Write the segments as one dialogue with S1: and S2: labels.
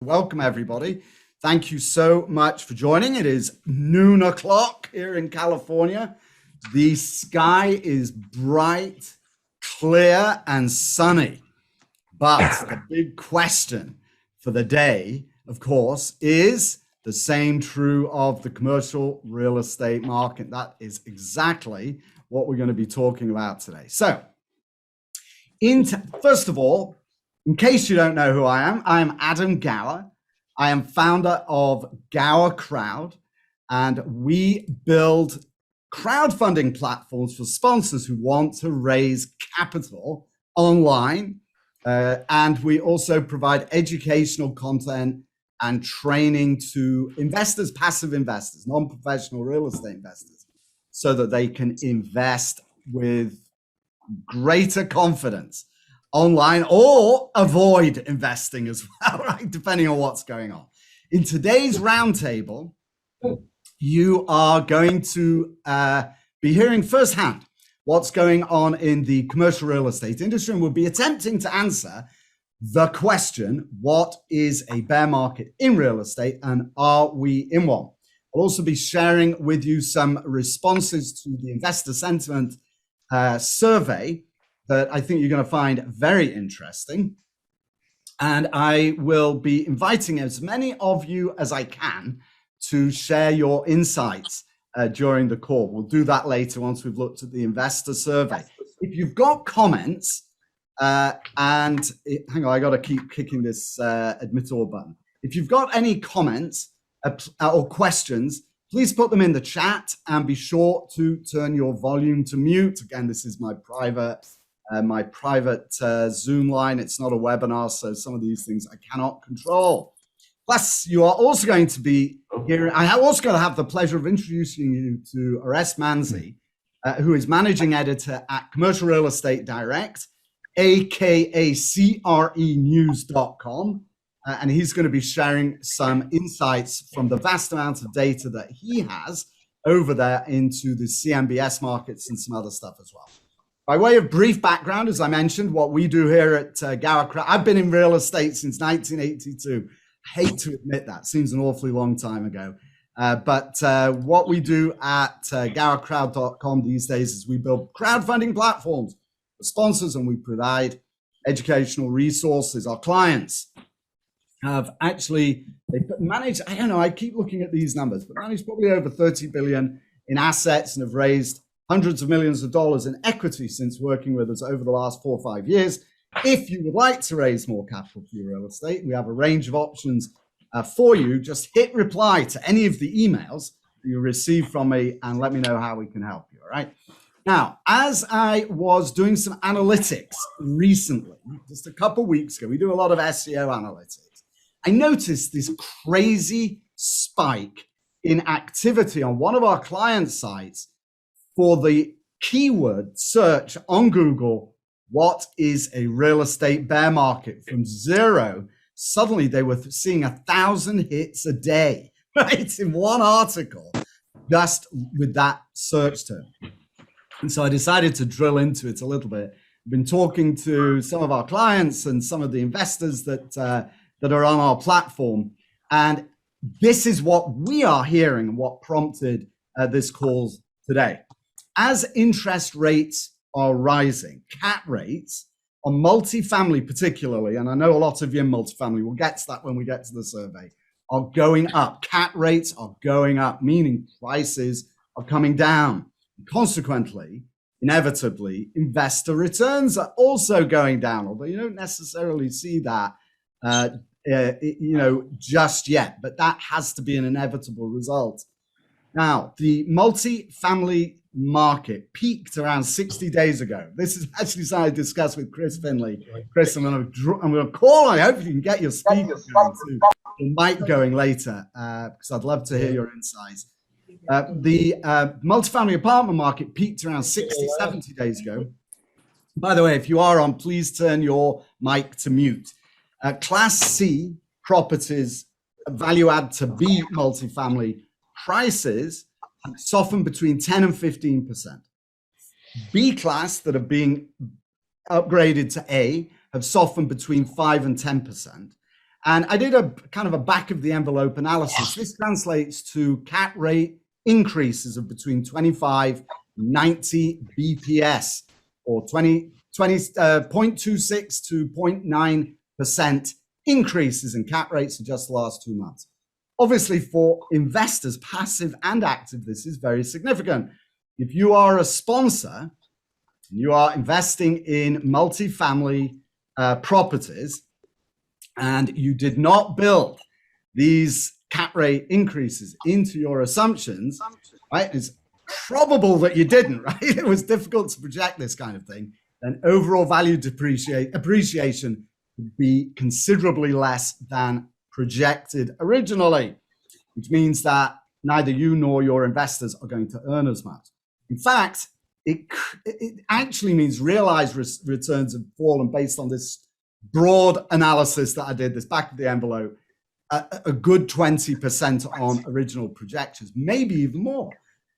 S1: Welcome, everybody. Thank you so much for joining. It is noon o'clock here in California. The sky is bright, clear, and sunny. But the big question for the day, of course, is the same true of the commercial real estate market. That is exactly what we're going to be talking about today. So, first of all, in case you don't know who I am Adam Gower. I am founder of GowerCrowd, and we build crowdfunding platforms for sponsors who want to raise capital online. And we also provide educational content and training to investors, passive investors, non-professional real estate investors, so that they can invest with greater confidence online or avoid investing as well, right? Depending on what's going on. In today's roundtable, you are going to be hearing firsthand what's going on in the commercial real estate industry, and we'll be attempting to answer the question, what is a bear market in real estate and are we in one? I'll also be sharing with you some responses to the investor sentiment survey that I think you're going to find very interesting. And I will be inviting as many of you as I can to share your insights during the call. We'll do that later once we've looked at the investor survey. If you've got comments, hang on, I got to keep kicking this admit all button. If you've got any comments or questions, please put them in the chat and be sure to turn your volume to mute. Again, this is my private Zoom line. It's not a webinar, so some of these things I cannot control. Plus, you are also going to be hearing, I'm also going to have the pleasure of introducing you to Orest Mandzy, who is managing editor at Commercial Real Estate Direct, aka CREnews.com. And he's going to be sharing some insights from the vast amount of data that he has over there into the CMBS markets and some other stuff as well. By way of brief background, as I mentioned, what we do here at GowerCrowd, I've been in real estate since 1982. I hate to admit that, seems an awfully long time ago. But what we do at GowerCrowd.com these days is we build crowdfunding platforms for sponsors, and we provide educational resources. Our clients have actually, they managed, I don't know, I keep looking at these numbers, but managed probably over 30 billion in assets and have raised hundreds of millions of dollars in equity since working with us over the last 4 or 5 years. If you would like to raise more capital for your real estate, we have a range of options for you. Just hit reply to any of the emails that you receive from me and let me know how we can help you, all right? Now, as I was doing some analytics recently, just a couple weeks ago, we do a lot of SEO analytics. I noticed this crazy spike in activity on one of our client sites for the keyword search on Google, what is a real estate bear market? From zero, suddenly they were seeing 1,000 hits a day, right? In one article, just with that search term. And so I decided to drill into it a little bit. I've been talking to some of our clients and some of the investors that are on our platform. And this is what we are hearing and what prompted this call today. As interest rates are rising, cap rates on multifamily particularly, and I know a lot of you in multifamily, we'll get to that when we get to the survey, are going up. Cap rates are going up, meaning prices are coming down. Consequently, inevitably, investor returns are also going down, although you don't necessarily see that just yet, but that has to be an inevitable result. Now, the multifamily market peaked around 60 days ago. This is actually something I discussed with Chris Finlay. Chris, I'm going to call on you. I hope you can get your speaker going too, the mic going later, because I'd love to hear your insights. The multifamily apartment market peaked around 60, 70 days ago. By the way, if you are on, please turn your mic to mute. Class C properties, value add to B multifamily prices softened between 10 and 15%. B class that are being upgraded to A have softened between 5 and 10%. And I did a kind of a back of the envelope analysis. This translates to cap rate increases of between 25 and 90 BPS, or 0.26 to 0.9% increases in cap rates in just the last 2 months. Obviously, for investors, passive and active, this is very significant. If you are a sponsor and you are investing in multifamily properties, and you did not build these cap rate increases into your assumptions, right? It's probable that you didn't, right? It was difficult to project this kind of thing. Then overall value appreciation would be considerably less than projected originally, which means that neither you nor your investors are going to earn as much. In fact, it actually means realized returns have fallen based on this broad analysis that I did, this back of the envelope, a good 20% on original projections, maybe even more.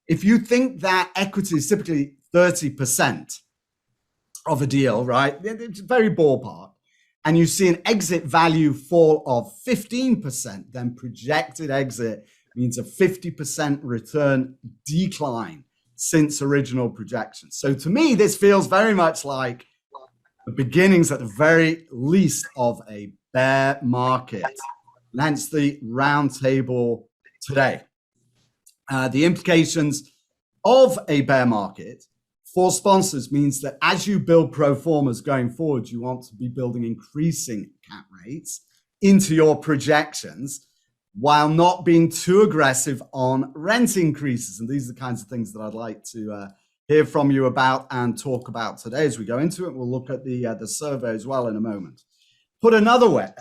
S1: If you think that equity is typically 30% of a deal, right? It's very ballpark. And you see an exit value fall of 15%, then projected exit means a 50% return decline since original projections. So to me, this feels very much like the beginnings, at the very least, of a bear market, and hence the round table today. The implications of a bear market for sponsors means that as you build pro formas going forward, you want to be building increasing cap rates into your projections while not being too aggressive on rent increases. And these are the kinds of things that I'd like to hear from you about and talk about today as we go into it. We'll look at the survey as well in a moment. Put another way,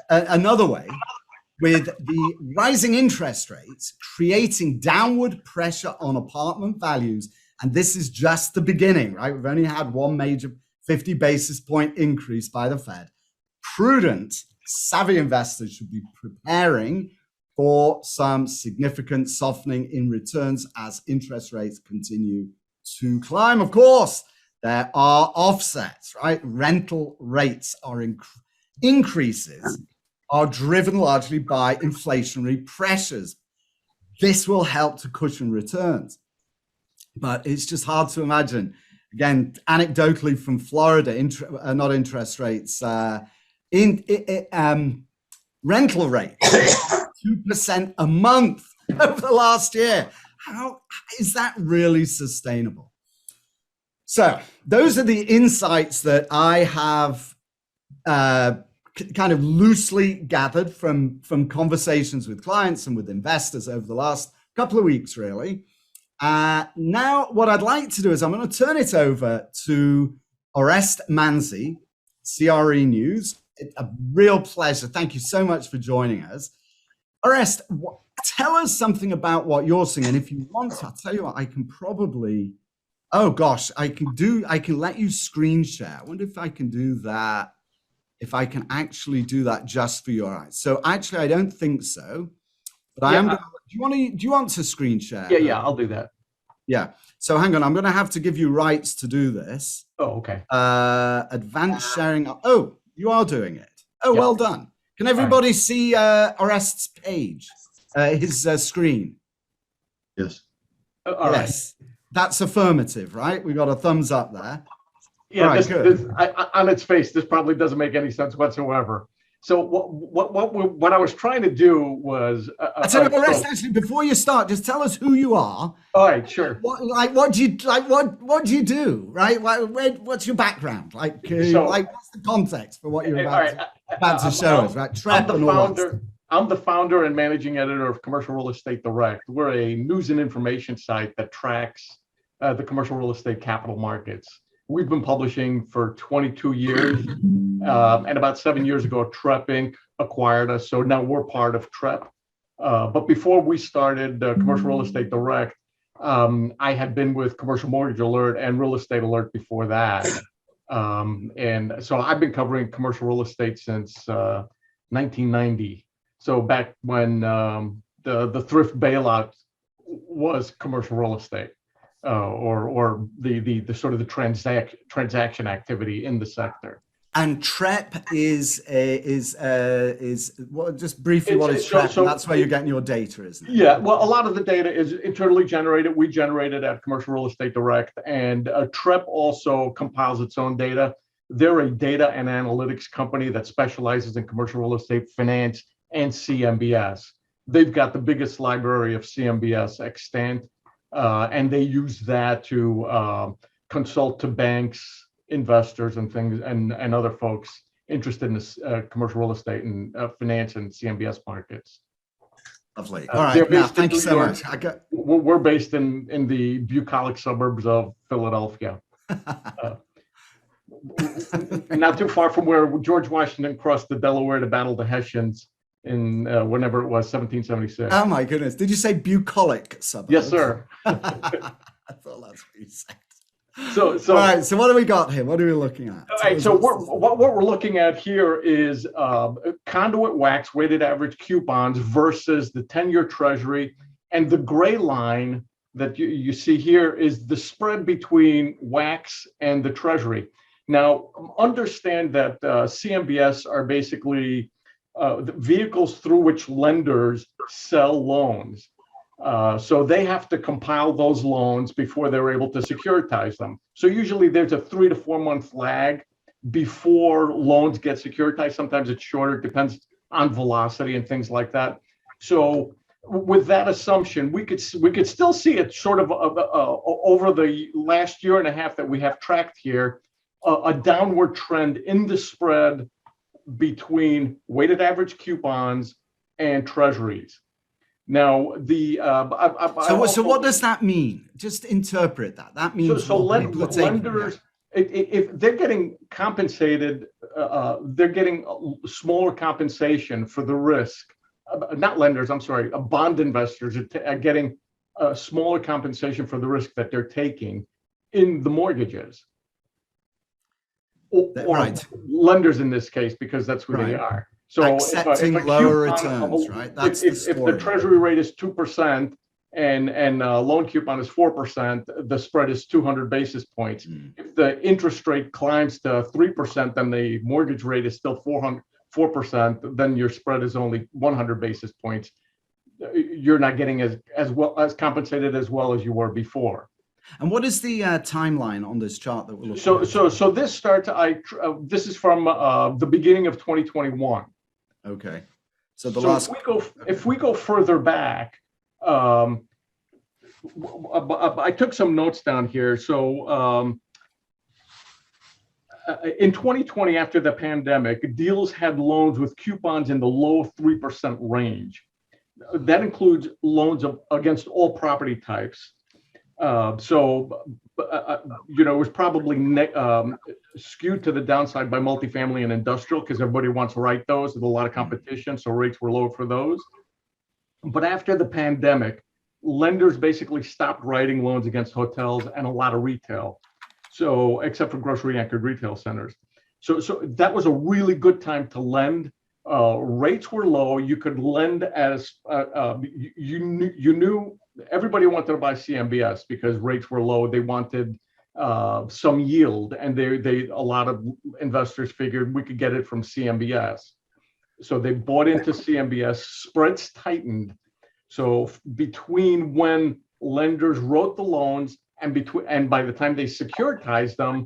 S1: with the rising interest rates creating downward pressure on apartment values, and this is just the beginning, right? We've only had one major 50 basis point increase by the Fed. Prudent, savvy investors should be preparing for some significant softening in returns as interest rates continue to climb. Of course, there are offsets, right? Rental rates are increases are driven largely by inflationary pressures. This will help to cushion returns, but it's just hard to imagine. Again, anecdotally from Florida, not interest rates, rental rates, 2% a month over the last year. How is that really sustainable? So those are the insights that I have kind of loosely gathered from conversations with clients and with investors over the last couple of weeks, really. Now, what I'd like to do is I'm going to turn it over to Orest Mandzy, CRE News. It's a real pleasure. Thank you so much for joining us. Orest, tell us something about what you're seeing. And if you want to, I'll tell you what, I can probably, I can let you screen share. I wonder if I can do that, if I can actually do that just for your eyes. So actually, I don't think so, but I am. Do you want to screen share?
S2: Yeah, I'll do that.
S1: Yeah. So hang on, I'm going to have to give you rights to do this.
S2: Oh, okay.
S1: Advanced sharing. Oh, you are doing it. Oh, well done. Can everybody see Orest's page, his screen?
S3: Yes.
S1: Yes. Right. That's affirmative, right? We got a thumbs up there.
S2: Yeah, right, this, on its face, this probably doesn't make any sense whatsoever. So what I was trying to do was.
S1: Orest, actually, before you start, just tell us who you are.
S2: All right, sure.
S1: What do you do? Right? What's your background? What's the context for what you're about to show us? Right?
S2: I'm the founder and managing editor of Commercial Real Estate Direct. We're a news and information site that tracks the commercial real estate capital markets. We've been publishing for 22 years, and about 7 years ago, TREP Inc. acquired us, so now we're part of TREP. But before we started Commercial Real Estate Direct, I had been with Commercial Mortgage Alert and Real Estate Alert before that. And so I've been covering commercial real estate since 1990. So back when the thrift bailout was commercial real estate. Or the sort of the transaction activity in the sector.
S1: And TREP is what? Just briefly, what is TREP?
S2: So
S1: that's where you're getting your data, isn't it?
S2: Yeah, well, a lot of the data is internally generated. We generate it at Commercial Real Estate Direct, and TREP also compiles its own data. They're a data and analytics company that specializes in commercial real estate finance and CMBS. They've got the biggest library of CMBS extant, and they use that to consult to banks, investors, and things, and other folks interested in this commercial real estate and finance and CMBS markets.
S1: Lovely. All right. Now, thank you so much.
S2: We're based in the bucolic suburbs of Philadelphia. Not too far from where George Washington crossed the Delaware to battle the Hessians in whenever it was, 1776.
S1: Oh my goodness. Did you say bucolic suburbs?
S2: Yes, sir.
S1: I thought that's what you said.
S2: So
S1: all right. So what do we got here? What are we looking at?
S2: All right. So what we're looking at here is conduit wax weighted average coupons versus the 10-year Treasury, and the gray line that you see here is the spread between wax and the Treasury. Now, understand that CMBS are basically the vehicles through which lenders sell loans. So they have to compile those loans before they're able to securitize them. So usually there's a 3 to 4 month lag before loans get securitized. Sometimes it's shorter, it depends on velocity and things like that. So with that assumption, we could still see it sort of over the last year and a half that we have tracked here, a downward trend in the spread between weighted average coupons and Treasuries. Now,
S1: so what does that mean? Just interpret that. That means
S2: lenders, if they're getting compensated, they're getting smaller compensation for the risk. Not lenders, I'm sorry, bond investors are getting smaller compensation for the risk that they're taking in the mortgages. Or
S1: right.
S2: Lenders in this case, because that's who they are. So
S1: accepting lower returns, right? That's
S2: if the Treasury rate is 2% and loan coupon is 4%, the spread is 200 basis points. If the interest rate climbs to 3%, then the mortgage rate is still 4%. Then your spread is only 100 basis points. You're not getting as well as compensated as well as you were before.
S1: And what is the timeline on this chart that we're looking at?
S2: So this starts. This is from the beginning of 2021.
S1: Okay. So
S2: if we go further back, I took some notes down here. So in 2020, after the pandemic, deals had loans with coupons in the low 3% range. That includes loans against all property types. It was probably skewed to the downside by multifamily and industrial because everybody wants to write those. There's a lot of competition, so rates were low for those. But after the pandemic, lenders basically stopped writing loans against hotels and a lot of retail. So, except for grocery-anchored retail centers. So that was a really good time to lend. Rates were low. You could lend as you knew. Everybody wanted to buy CMBS because rates were low. They wanted some yield, and a lot of investors figured we could get it from CMBS. So they bought into CMBS. Spreads tightened. So between when lenders wrote the loans and by the time they securitized them,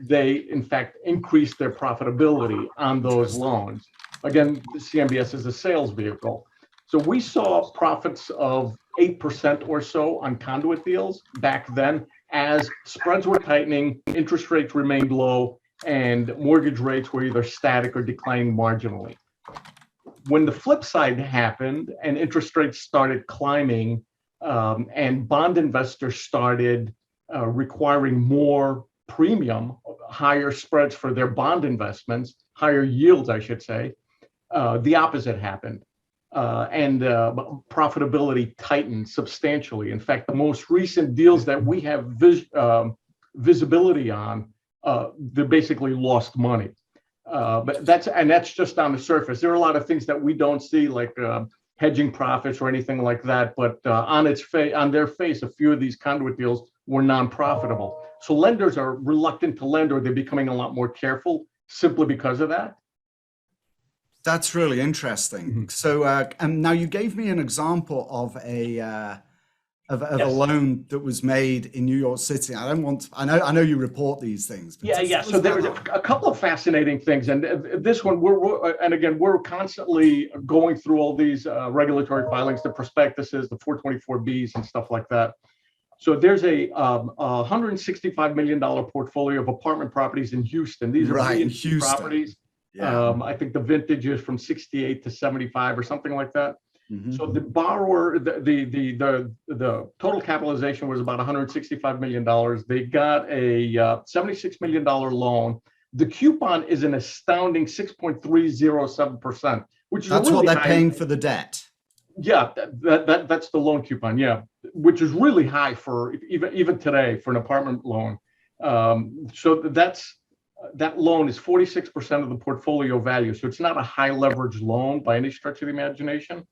S2: they in fact increased their profitability on those loans. Again, the CMBS is a sales vehicle. So we saw profits of 8% or so on conduit deals back then as spreads were tightening, interest rates remained low, and mortgage rates were either static or declining marginally. When the flip side happened and interest rates started climbing and bond investors started requiring more premium, higher spreads for their bond investments, higher yields, I should say, the opposite happened. And profitability tightened substantially. In fact, the most recent deals that we have visibility on, they basically lost money. But that's just on the surface. There are a lot of things that we don't see, like hedging profits or anything like that. But on their face, a few of these conduit deals were non-profitable. So lenders are reluctant to lend, or they're becoming a lot more careful simply because of that.
S1: That's really interesting.
S2: Mm-hmm.
S1: So now you gave me an example of a loan that was made in New York City. I know you report these things. But
S2: Yeah. So there was a couple of fascinating things, and this one we're constantly going through all these regulatory filings, the prospectuses, the 424Bs, and stuff like that. So there's a $165 million portfolio of apartment properties in Houston. These are
S1: in Houston
S2: properties.
S1: Yeah.
S2: I think the vintage is from 68 to 75 or something like that.
S1: Mm-hmm.
S2: So the borrower, the total capitalization was about $165 million. They got a $76 million loan. The coupon is an astounding 6.307%, which is
S1: that's
S2: really
S1: what they're
S2: high.
S1: paying for the debt.
S2: Yeah, that's the loan coupon. Yeah, which is really high for even today for an apartment loan. So that loan is 46% of the portfolio value. So it's not a high leverage loan by any stretch of the imagination.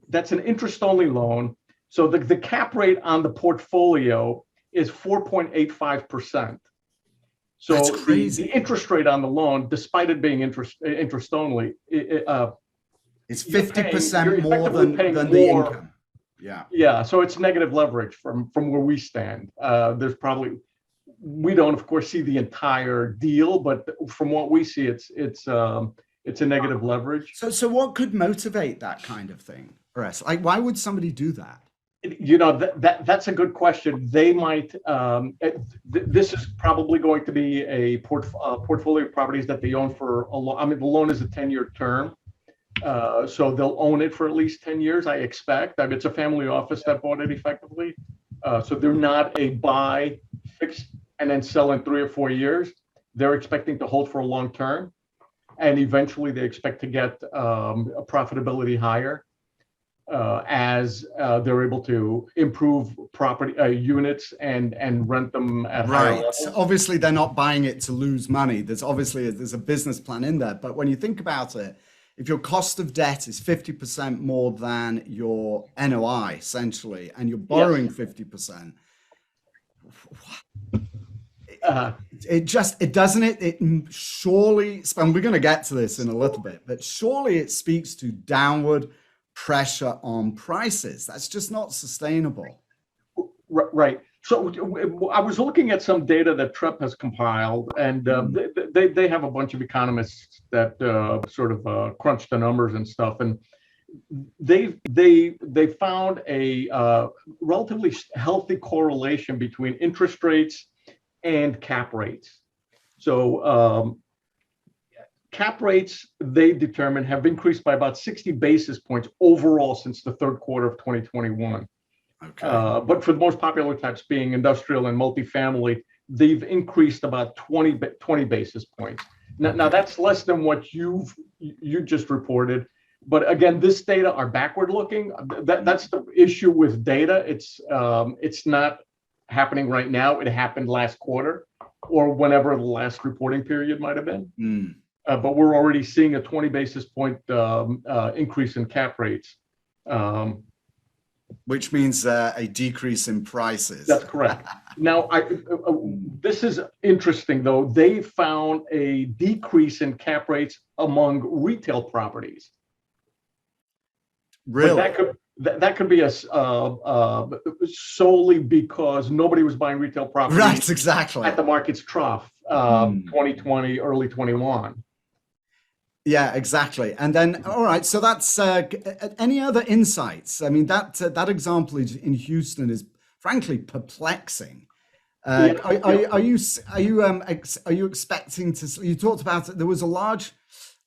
S2: That's an interest-only loan. So the cap rate on the portfolio is 4.85%. So
S1: that's crazy.
S2: The interest rate on the loan, despite it being interest only,
S1: it's 50% more than the income.
S2: Yeah. So it's negative leverage from where we stand. We don't, of course, see the entire deal, but from what we see, it's a negative leverage.
S1: So what could motivate that kind of thing, Orest? Like, why would somebody do that?
S2: That's a good question. They might. This is probably going to be a portfolio of properties that they own for a long. I mean, the loan is a 10-year term, so they'll own it for at least 10 years. I expect. I mean, it's a family office that bought it effectively, so they're not a buy, fix, and then sell in 3 or 4 years. They're expecting to hold for a long term, and eventually they expect to get profitability higher as they're able to improve property units and rent them at higher levels.
S1: So obviously, they're not buying it to lose money. There's a business plan in there. But when you think about it, if your cost of debt is 50% more than your NOI, essentially, and you're borrowing 50%, it surely, and we're going to get to this in a little bit, but surely it speaks to downward pressure on prices. That's just not sustainable.
S2: Right. So I was looking at some data that Trepp has compiled, and they have a bunch of economists that sort of crunch the numbers and stuff, and they found a relatively healthy correlation between interest rates and cap rates. So cap rates, they determine, have increased by about 60 basis points overall since the third quarter of 2021.
S1: Okay.
S2: But for the most popular types, being industrial and multifamily, they've increased about 20 basis points. Now that's less than what you just reported. But again, this data are backward looking. That's the issue with data. It's not happening right now. It happened last quarter or whenever the last reporting period might have been. But we're already seeing a 20 basis point increase in cap rates.
S1: Which means a decrease in prices.
S2: That's correct. Now, this is interesting, though. They found a decrease in cap rates among retail properties.
S1: Really?
S2: But that could be solely because nobody was buying retail properties.
S1: Right, exactly.
S2: At the market's trough, 2020, early 21.
S1: Yeah, exactly. And then, all right, so that's any other insights? I mean, that example in Houston is frankly perplexing. Are you expecting to? You talked about it. There was a large.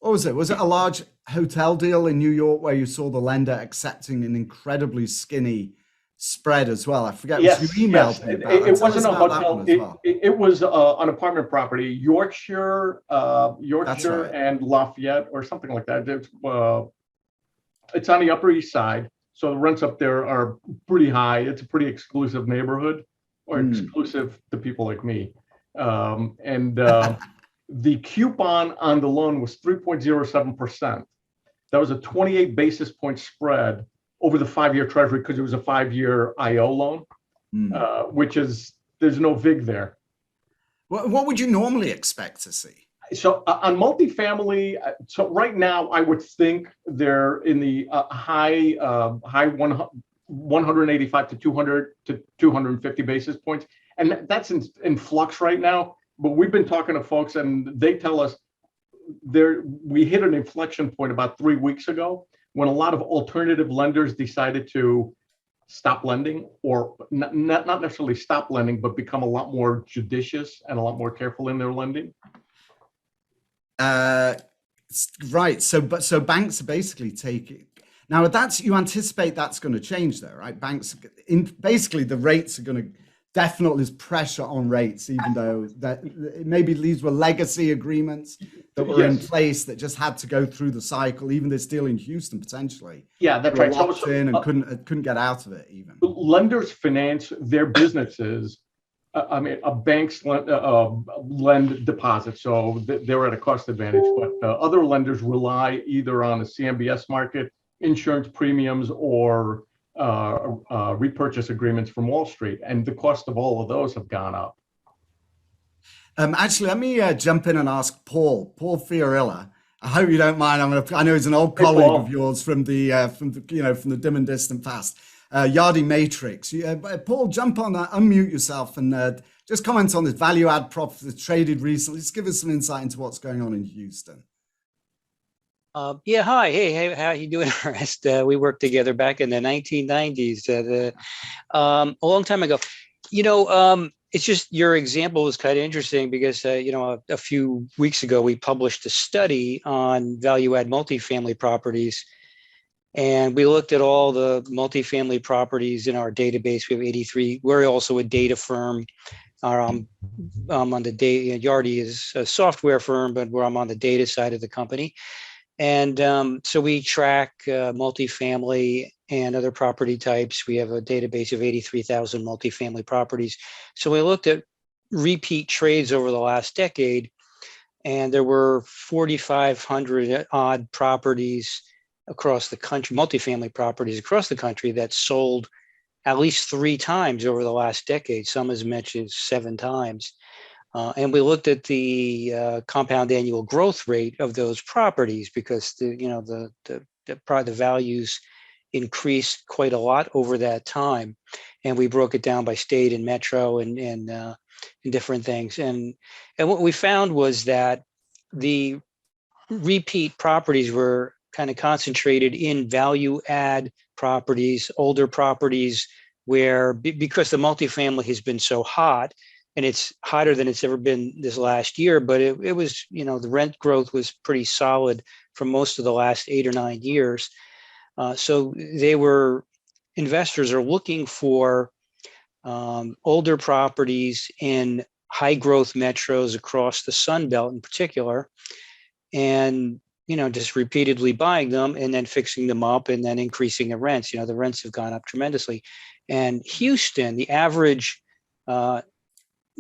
S1: What was it? Was it a large hotel deal in New York where you saw the lender accepting an incredibly skinny spread as well? I forget.
S2: Yes,
S1: you emailed me about
S2: it wasn't a hotel.
S1: Well.
S2: It was an apartment property, Yorkshire,
S1: Right.
S2: and Lafayette, or something like that. It's on the Upper East Side, so the rents up there are pretty high. It's a pretty exclusive neighborhood, or exclusive to people like me. The coupon on the loan was 3.07%. That was a 28 basis point spread over the 5-year Treasury because it was a 5-year IO loan, which is, there's no VIG there.
S1: What would you normally expect to see?
S2: On multifamily, so right now I would think they're in the high 185 to 200 to 250 basis points, and that's in flux right now. But we've been talking to folks, and they tell us we hit an inflection point about 3 weeks ago when a lot of alternative lenders decided to stop lending, or not necessarily stop lending, but become a lot more judicious and a lot more careful in their lending.
S1: Right. So banks are basically taking now. You anticipate that's going to change, though, right? Banks, basically, the rates are going to definitely, there's pressure on rates, even though that maybe these were legacy agreements that were in place that just had to go through the cycle. Even this deal in Houston, potentially,
S2: that's right.
S1: Locked in and couldn't get out of it. Even
S2: lenders finance their businesses. Banks lend deposits, so they're at a cost advantage. But other lenders rely either on the CMBS market, insurance premiums, or repurchase agreements from Wall Street, and the cost of all of those have gone up.
S1: Actually, let me jump in and ask Paul Fiorilla. I hope you don't mind. I know he's an old colleague of yours from the dim and distant past. Yardi Matrix. Paul, jump on that, unmute yourself, and just comment on this value add prop that's traded recently. Just give us some insight into what's going on in Houston.
S3: Hi. Hey, how you doing, Orest? We worked together back in the 1990s, a long time ago. It's just your example was kind of interesting because, a few weeks ago, we published a study on value add multifamily properties. And we looked at all the multifamily properties in our database. We have 83. We're also a data firm. On the data, Yardi is a software firm, but I'm on the data side of the company. And so we track multifamily and other property types. We have a database of 83,000 multifamily properties. So we looked at repeat trades over the last decade, and there were 4,500 odd properties across the country, multifamily properties across the country that sold at least 3 times over the last decade, some as much as 7 times. And we looked at the compound annual growth rate of those properties because the values increased quite a lot over that time. And we broke it down by state and metro and different things. And what we found was that the repeat properties were kind of concentrated in value add properties, older properties, where because the multifamily has been so hot, and it's hotter than it's ever been this last year, but it was, the rent growth was pretty solid for most of the last 8 or 9 years. So investors are looking for older properties in high growth metros across the Sun Belt in particular, and just repeatedly buying them and then fixing them up and then increasing the rents. The rents have gone up tremendously. And Houston, the average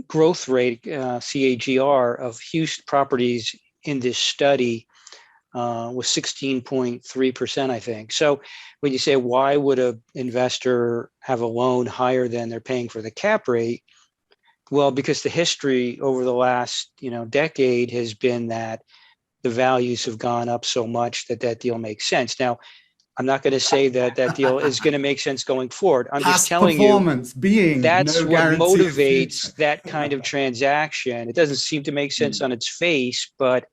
S3: growth rate, CAGR, of Houston properties in this study was 16.3%, I think. So when you say, why would an investor have a loan higher than they're paying for the cap rate? Well, because the history over the last decade has been that the values have gone up so much that deal makes sense. Now, I'm not going to say that deal is going to make sense going forward. I'm just telling you that's what motivates that kind of transaction. It doesn't seem to make sense on its face, but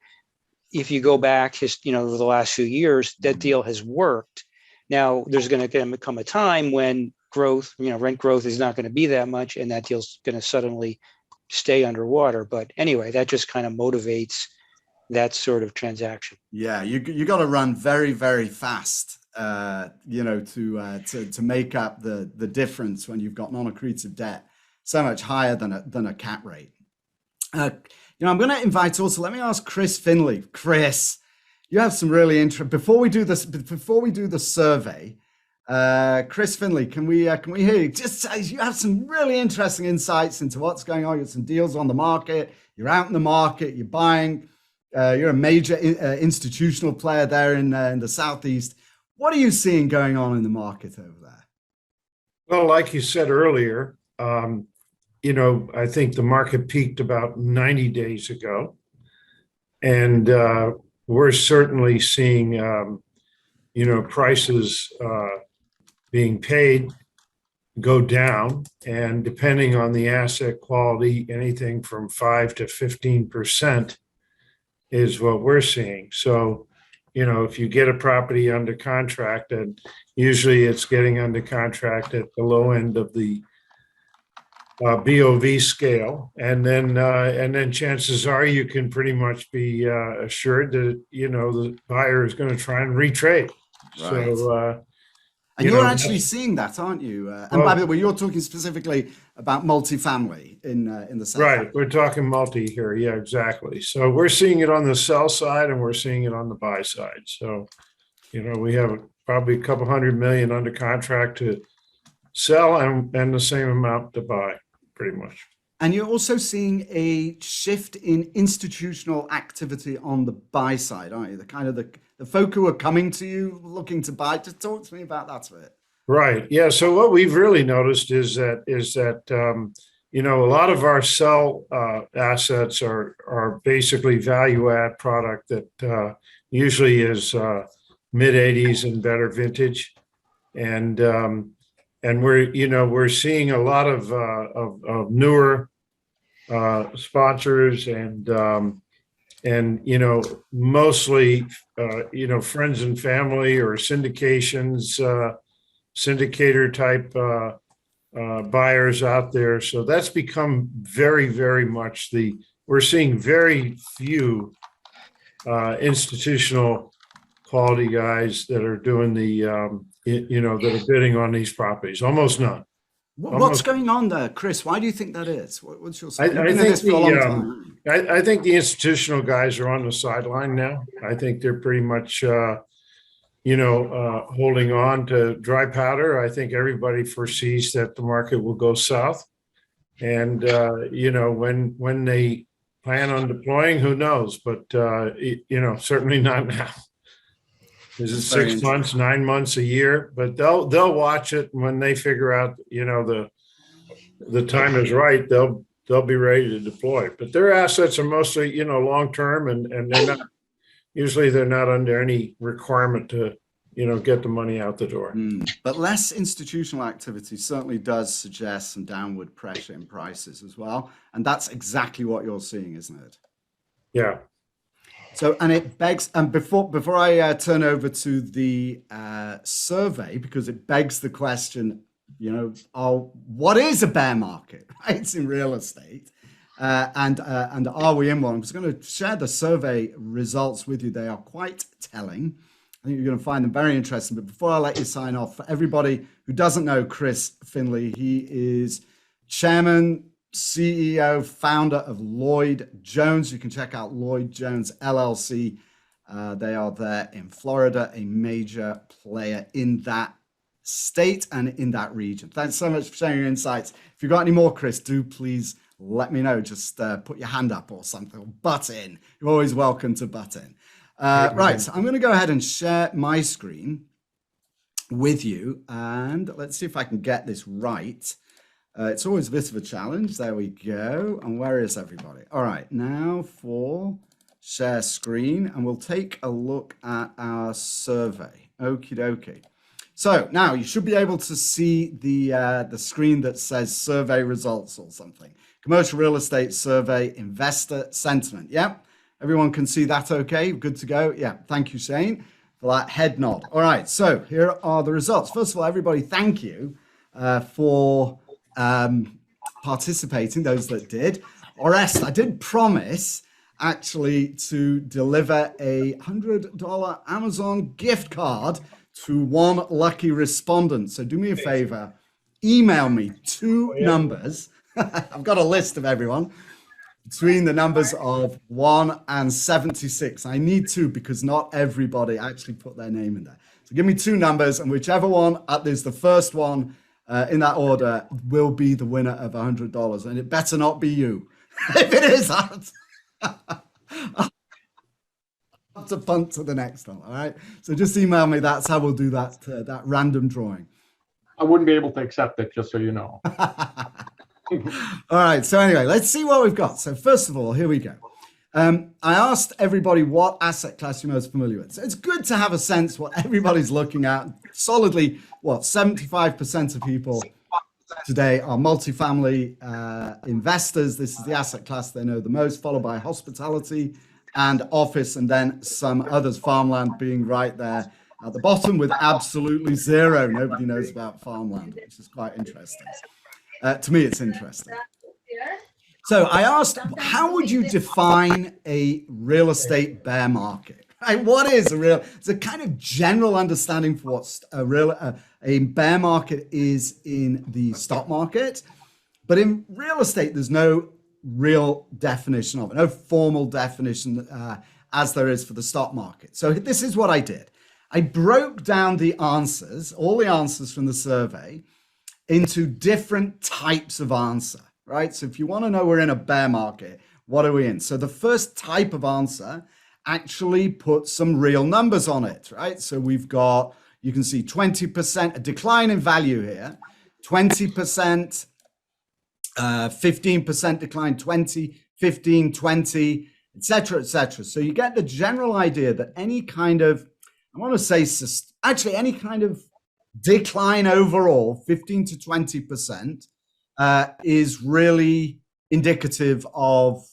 S3: if you go back, over the last few years, that deal has worked. Now, there's going to come a time when rent growth is not going to be that much, and that deal's going to suddenly stay underwater. But anyway, that just kind of motivates that sort of transaction.
S1: Yeah, you got to run very, very fast, to make up the difference when you've got non-accretive debt so much higher than a cap rate. I'm going to invite also. Let me ask Chris Finlay. Chris, you have some really interesting. Before we do the survey, Chris Finlay, can we hear you? You have some really interesting insights into what's going on. You have some deals on the market. You're out in the market. You're buying. You're a major institutional player there in the Southeast. What are you seeing going on in the market over there?
S4: Well, like you said earlier, I think the market peaked about 90 days ago. And we're certainly seeing, prices being paid go down. And depending on the asset quality, anything from 5 to 15% is what we're seeing. So, if you get a property under contract, and usually it's getting under contract at the low end of the BOV scale, and then chances are you can pretty much be assured that the buyer is going to try and retrade.
S1: Right.
S4: So,
S1: and you're actually seeing that, aren't you? And by the way, you're talking specifically about multifamily in the South.
S4: Right. We're talking multi here. Yeah, exactly. So we're seeing it on the sell side and we're seeing it on the buy side. So, we have probably a couple $100 million under contract to sell and the same amount to buy, pretty much.
S1: And you're also seeing a shift in institutional activity on the buy side, aren't you? The kind of the folk who are coming to you looking to buy. Just talk to me about that a bit.
S4: Right. Yeah. So what we've really noticed is that a lot of our sell assets are basically value add product that usually is mid 80s and better vintage, and we're seeing a lot of newer sponsors and mostly friends and family or syndications, syndicator type buyers out there. So that's become very, very much we're seeing very few institutional quality guys that are doing that are bidding on these properties. Almost none.
S1: What's going on there, Chris? Why do you think that is? What's your
S4: I think the institutional guys are on the sideline now. I think they're pretty much holding on to dry powder. I think everybody foresees that the market will go south. And, when they plan on deploying, who knows? But, certainly not now. Is it 6 months, 9 months, a year? But they'll watch it. And when they figure out, the time is right, they'll be ready to deploy. But their assets are mostly, long-term and they're not under any requirement to, get the money out the door.
S1: But less institutional activity certainly does suggest some downward pressure in prices as well. And that's exactly what you're seeing, isn't it?
S4: Yeah.
S1: So, and it begs, and before I turn over to the survey, because it begs the question, what is a bear market, right? It's in real estate. And are we in one? I'm just going to share the survey results with you. They are quite telling. I think you're going to find them very interesting. But before I let you sign off, for everybody who doesn't know Chris Finlay, he is chairman, CEO, founder of Lloyd Jones. You can check out Lloyd Jones LLC. They are there in Florida, a major player in that state and in that region. Thanks so much for sharing your insights. If you've got any more, Chris, do please let me know. Just put your hand up or something, or butt in. You're always welcome to butt in. Right, so I'm going to go ahead and share my screen with you, and let's see if I can get this right. It's always a bit of a challenge. There we go. And where is everybody? All right, now for share screen, and we'll take a look at our survey. Okie dokie. So now you should be able to see the screen that says survey results or something. Commercial real estate survey, investor sentiment. Yep. Everyone can see that okay? Good to go? Yeah. Thank you, Shane, for that head nod. All right. So here are the results. First of all, everybody, thank you for participating, those that did. Orest, I did promise actually to deliver a $100 Amazon gift card to one lucky respondent. So do me a favor, email me two numbers. I've got a list of everyone between the numbers of 1 and 76. I need two because not everybody actually put their name in there. So give me two numbers, and whichever one is the first one in that order will be the winner of $100. And it better not be you. If it is, I'll have to punt to the next one. All right. So just email me. That's how we'll do that random drawing.
S2: I wouldn't be able to accept it, just so you know.
S1: All right. So anyway, let's see what we've got. So first of all, here we go. I asked everybody what asset class you're most familiar with. So it's good to have a sense what everybody's looking at. Solidly, 75% of people today are multifamily investors. This is the asset class they know the most, followed by hospitality and office, and then some others, farmland being right there at the bottom with absolutely zero. Nobody knows about farmland, which is quite interesting. To me, it's interesting. So I asked, how would you define a real estate bear market? Right? What is it's a kind of general understanding for what a bear market is in the stock market. But in real estate, there's no real definition of it, no formal definition as there is for the stock market. So this is what I did. I broke down the answers, all the answers from the survey, into different types of answer. Right? So if you want to know we're in a bear market, what are we in? So the first type of answer actually puts some real numbers on it, right? So we've got, you can see 20%, a decline in value here, 20%, 15% decline, 20, 15, 20, et cetera, et cetera. So you get the general idea that any kind of, I want to say, actually any kind of decline overall, 15 to 20%, is really indicative of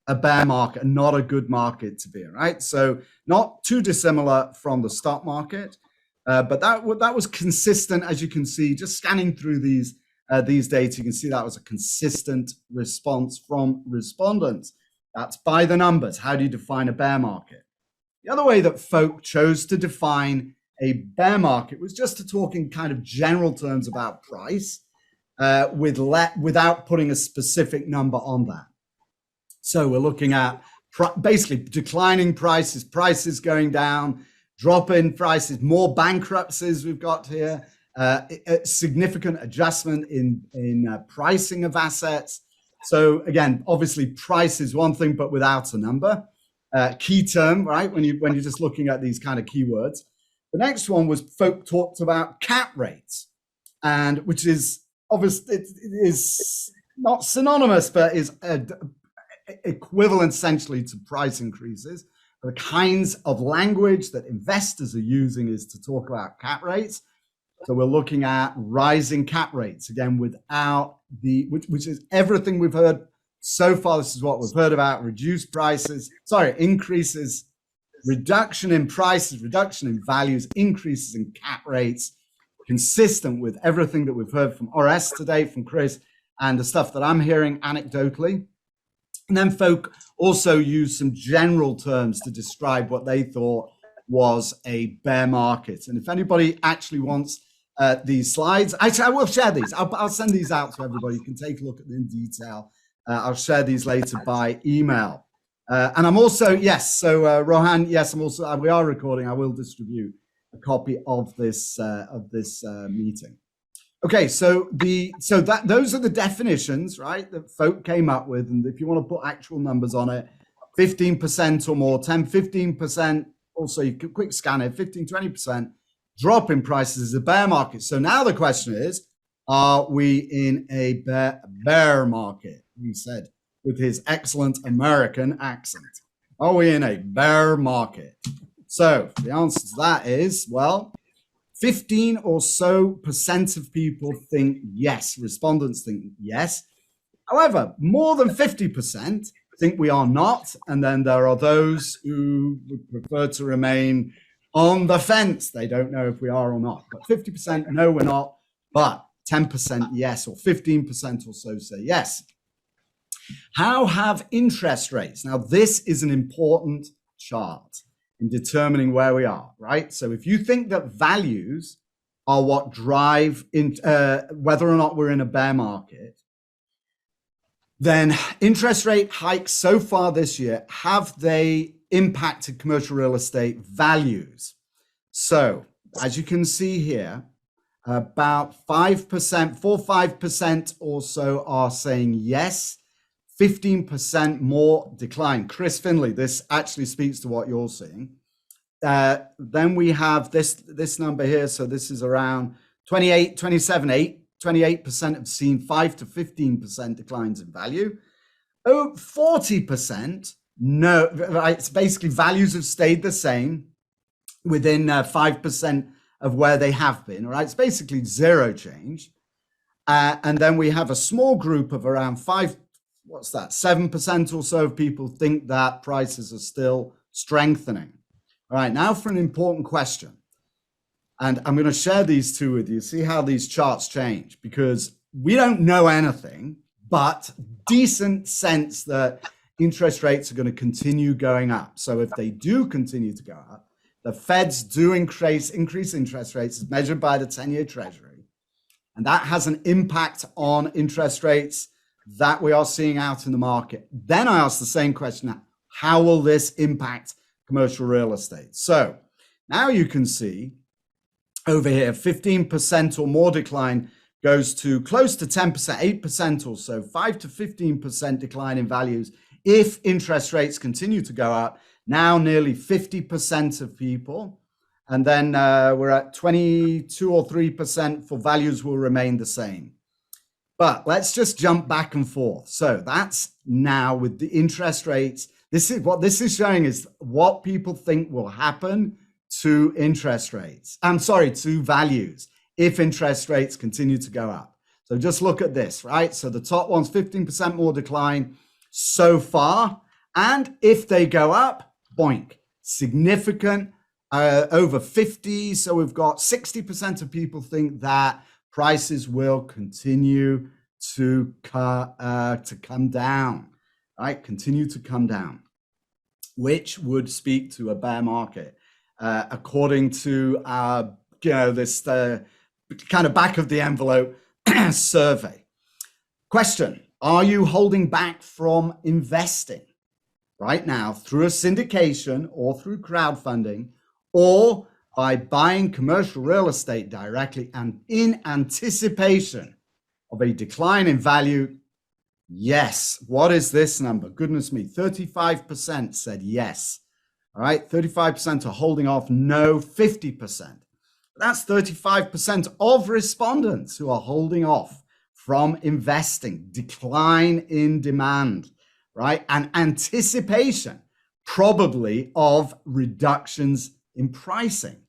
S1: a bear market and not a good market to be in, right? So not too dissimilar from the stock market, but that was consistent, as you can see, just scanning through these data, you can see that was a consistent response from respondents. That's by the numbers. How do you define a bear market? The other way that folk chose to define a bear market was just to talk in kind of general terms about price, without putting a specific number on that. So we're looking at basically declining prices going down, drop in prices, more bankruptcies we've got here, a significant adjustment in pricing of assets. So again, obviously price is one thing, but without a number. Key term, right? When you're just looking at these kind of keywords. The next one was folk talked about cap rates, and which is obviously it is not synonymous, but is equivalent essentially to price increases. The kinds of language that investors are using is to talk about cap rates. So we're looking at rising cap rates again, without which is everything we've heard so far. This is what we've heard about: reduced prices, increases, reduction in prices, reduction in values, increases in cap rates, consistent with everything that we've heard from Orest today, from Chris, and the stuff that I'm hearing anecdotally. And then folk also use some general terms to describe what they thought was a bear market. And if anybody actually wants these slides, actually, I will share these. I'll send these out to everybody. You can take a look at them in detail. I'll share these later by email. And I'm also, Rohan, yes, we are recording. I will distribute a copy of this meeting. Okay, so those are the definitions, right, that folk came up with. And if you want to put actual numbers on it, 15% or more, 10, 15%, also you can quick scan it, 15, 20% drop in prices is a bear market. So now the question is, are we in a bear market? He said with his excellent American accent. Are we in a bear market? So the answer to that is, well, 15 or so % of people think yes. Respondents think yes. However, more than 50% think we are not. And then there are those who would prefer to remain on the fence. They don't know if we are or not. But 50% no, we're not. But 10% yes, or 15% or so say yes. How have interest rates? Now, this is an important chart in determining where we are, right? So if you think that values are what drive whether or not we're in a bear market, then interest rate hikes so far this year, have they impacted commercial real estate values? So as you can see here, about 5% or so are saying yes, 15% more decline. Chris Finlay, this actually speaks to what you're seeing. Then we have this number here. So this is around 28% have seen 5 to 15% declines in value. 40% No, right? It's basically values have stayed the same within 5% of where they have been, right? It's basically zero change. And then we have a small group of around 7% or so of people think that prices are still strengthening. All right, now for an important question. And I'm going to share these two with you, see how these charts change, because we don't know anything, but decent sense that interest rates are going to continue going up. So if they do continue to go up, the Feds do increase interest rates as measured by the 10-year Treasury. And that has an impact on interest rates that we are seeing out in the market. Then I ask the same question, how will this impact commercial real estate? So now you can see over here, 15% or more decline goes to close to 10%, 8% or so, 5 to 15% decline in values if interest rates continue to go up. Now nearly 50% of people. And then we're at 22 or 3% for values will remain the same. But let's just jump back and forth. So that's now with the interest rates. This is what this is showing is what people think will happen to interest rates. I'm sorry, to values if interest rates continue to go up. So just look at this, right? So the top one's 15% more decline so far. And if they go up, boink, significant, over 50. So we've got 60% of people think that prices will continue to come down, right? Continue to come down, which would speak to a bear market, according to this kind of back of the envelope survey. Question: are you holding back from investing right now through a syndication or through crowdfunding, or by buying commercial real estate directly and in anticipation of a decline in value? Yes. What is this number? Goodness me, 35% said yes. All right, 35% are holding off, no, 50%. That's 35% of respondents who are holding off from investing, decline in demand, right? And anticipation probably of reductions in pricing,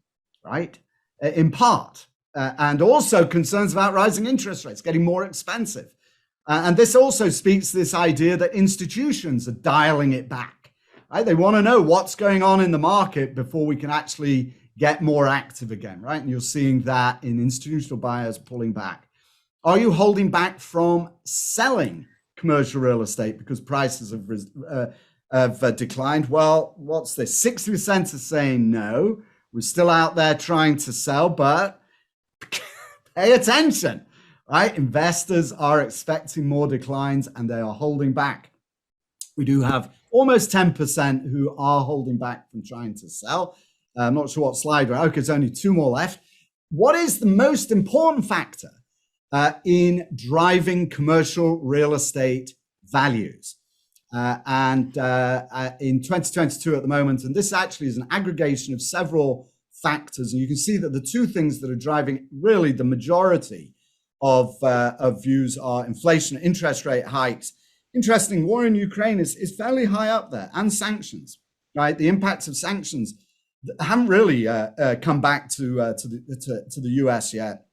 S1: right? In part. And also concerns about rising interest rates, getting more expensive. And this also speaks to this idea that institutions are dialing it back, right? They want to know what's going on in the market before we can actually get more active again, right? And you're seeing that in institutional buyers pulling back. Are you holding back from selling commercial real estate because prices have declined? Well, what's this? 60% are saying no. We're still out there trying to sell, but pay attention, right? Investors are expecting more declines and they are holding back. We do have almost 10% who are holding back from trying to sell. I'm not sure what slide we're at. Okay, there's only two more left. What is the most important factor in driving commercial real estate values? And in 2022 at the moment, and this actually is an aggregation of several factors, and you can see that the two things that are driving really the majority of views are inflation, interest rate hikes. Interesting, war in Ukraine is fairly high up there, and sanctions, right? The impacts of sanctions haven't really come back to the US yet.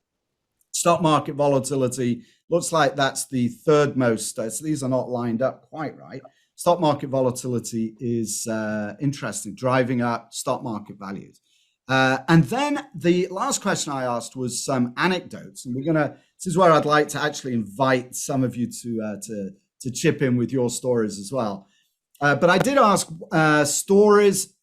S1: Stock market volatility looks like that's the third most. So these are not lined up quite right. Stock market volatility is interesting, driving up stock market values. And then the last question I asked was some anecdotes, and this is where I'd like to actually invite some of you to chip in with your stories as well. But I did ask stories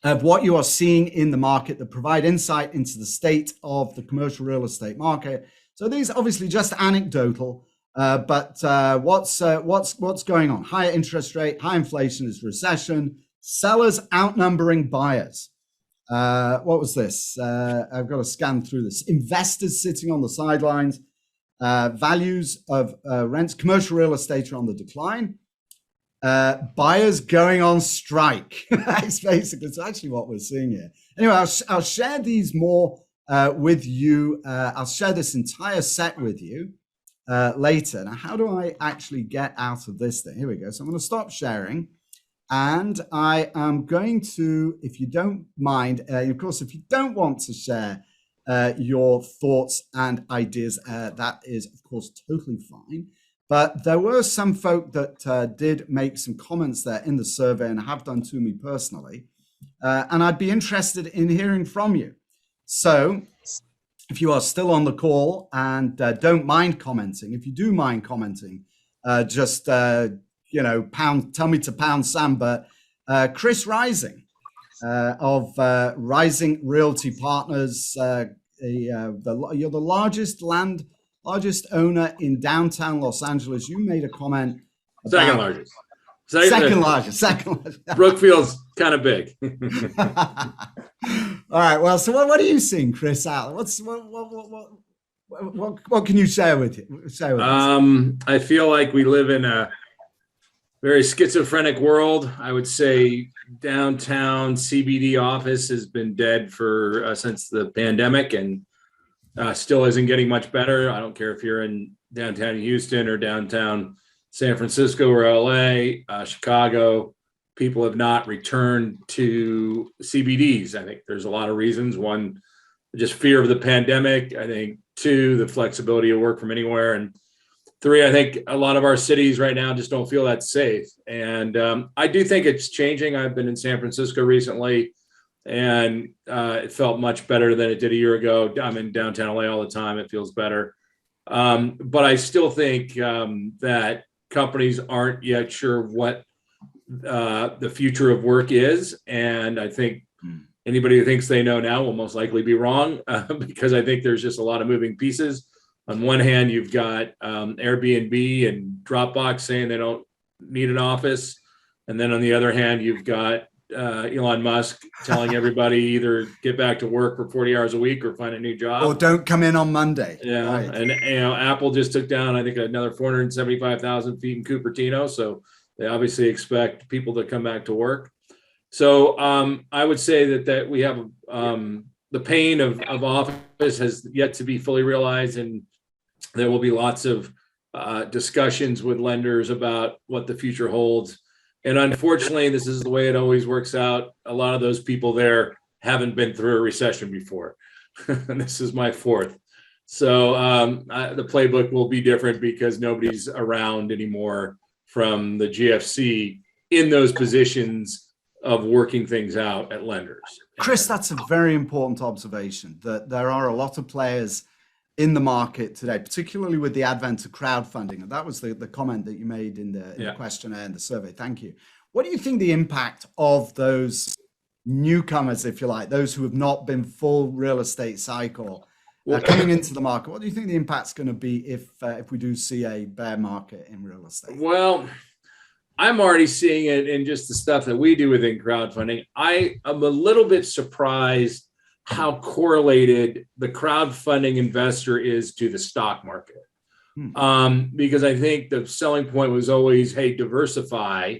S1: of what you are seeing in the market that provide insight into the state of the commercial real estate market. So these are obviously just anecdotal, but what's going on? Higher interest rate, high inflation is recession, sellers outnumbering buyers. What was this? I've got to scan through this. Investors sitting on the sidelines, values of rents, commercial real estate are on the decline. Buyers going on strike. That's basically, it's actually what we're seeing here. Anyway, I'll share these more with you. I'll share this entire set with you. later. Now, how do I actually get out of this thing? Here we go. So I'm going to stop sharing. And I am going to, if you don't mind, of course, if you don't want to share your thoughts and ideas, that is, of course, totally fine. But there were some folk that did make some comments there in the survey and have done to me personally. And I'd be interested in hearing from you. So if you are still on the call and don't mind commenting, if you do mind commenting, just, tell me to pound Sam. But Chris Rising of Rising Realty Partners, you're the largest owner in downtown Los Angeles. You made a comment.
S5: Second largest.
S1: Second largest.
S5: Brookfield's kind of big.
S1: All right. Well, so what are you seeing, Chris? What can you share with us?
S5: I feel like we live in a very schizophrenic world. I would say downtown CBD office has been dead for since the pandemic, and still isn't getting much better. I don't care if you're in downtown Houston or downtown San Francisco or LA, Chicago. People have not returned to CBDs. I think there's a lot of reasons. One, just fear of the pandemic. I think two, the flexibility of work from anywhere. And three, I think a lot of our cities right now just don't feel that safe. And I do think it's changing. I've been in San Francisco recently, and it felt much better than it did a year ago. I'm in downtown LA all the time. It feels better. But I still think that companies aren't yet sure what the future of work is. And I think anybody who thinks they know now will most likely be wrong, because I think there's just a lot of moving pieces. On one hand, you've got Airbnb and Dropbox saying they don't need an office. And then on the other hand, you've got Elon Musk telling everybody either get back to work for 40 hours a week or find a new job.
S1: Or don't come in on Monday.
S5: Yeah. Right. And Apple just took down, I think, another 475,000 feet in Cupertino. So they obviously expect people to come back to work. So I would say that we have the pain of office has yet to be fully realized, and there will be lots of discussions with lenders about what the future holds. And unfortunately, this is the way it always works out. A lot of those people there haven't been through a recession before. And this is my fourth. So the playbook will be different because nobody's around anymore from the GFC in those positions of working things out at lenders.
S1: Chris, that's a very important observation, that there are a lot of players in the market today, particularly with the advent of crowdfunding. And that was the comment that you made in the questionnaire and the survey. Thank you. What do you think the impact of those newcomers, if you like, those who have not been full real estate cycle coming into the market, what do you think the impact's going to be if we do see a bear market in real estate?
S5: Well, I'm already seeing it in just the stuff that we do within crowdfunding. I am a little bit surprised how correlated the crowdfunding investor is to the stock market. Because I think the selling point was always, hey, diversify